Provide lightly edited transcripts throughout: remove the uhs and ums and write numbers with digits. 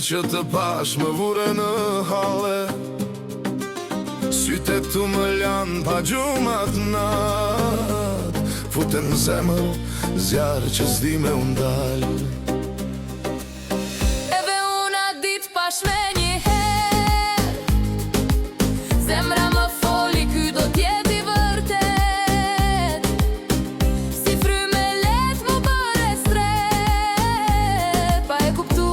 që të pash më vure në hale, syte tu më lanë pa gjumat nat, futen në zemër zjarë që s'di me undal. Edhe una dit pash me njëher, zemra më foli ky do t'jeti vërtet, si fryme let më bëre stret, pa e kuptu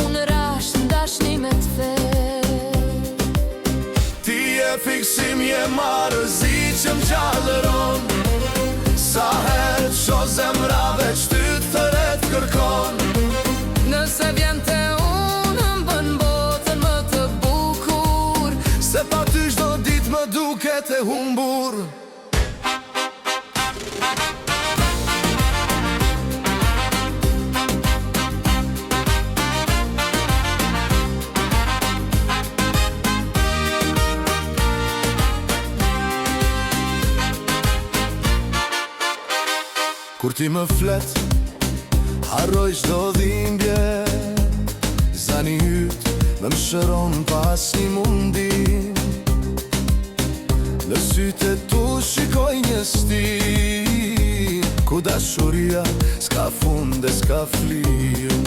unë rash në dashni me t'fet. Ti e fiksim je marëzi që m'qallëron, sa herë qo zemra veç ty të ret kërkon. Nëse vjen te unë më bën botën më të bukur, se pa ty çdo dit më duket e humbur. Kur ti më flet, harroj çdo dhimbje, zani yt më mshëron pas një mundim. Në sytë tu shikoj një stin, ku dashuria s'ka fund e s'ka flim.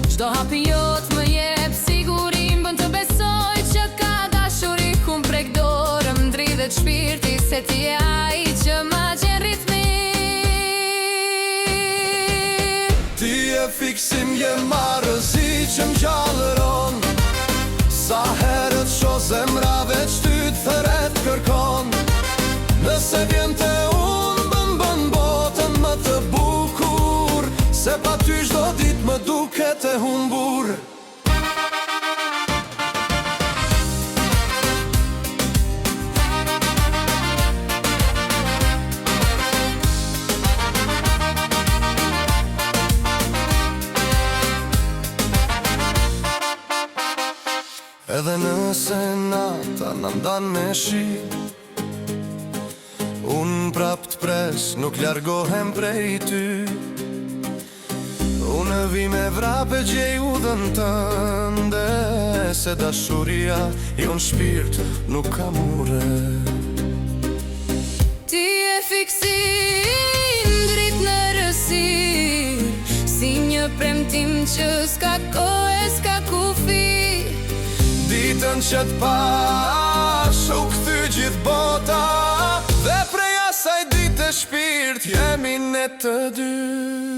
çdo hapi jot më jep sigurim, bën të besoj që ka dashuri kum prek dorë, më dridhet shpirti se ti je ai që ma gjen ritmin. Ti e fiksim je marëzi që m'qallëron, sa herët qo zemra veç ty thëret kërkon. Nëse vjen te unë bën botën më të bukur, se pa ty çdo dit më duket e humbur. Edhe nëse nata në ndan me shi, unë prap t'pres nuk largohem prej ty. Unë vi me vrape gjej udhën tënde, se dashuria jon shpirt nuk ka mure. Ti e fiksim drit në rësir, si një premtim që s'ka kohë e s'ka kufi. Ditën që t'pash u kthy gjithë bota, dhe prej asaj dite shpirt jemi ne të dy.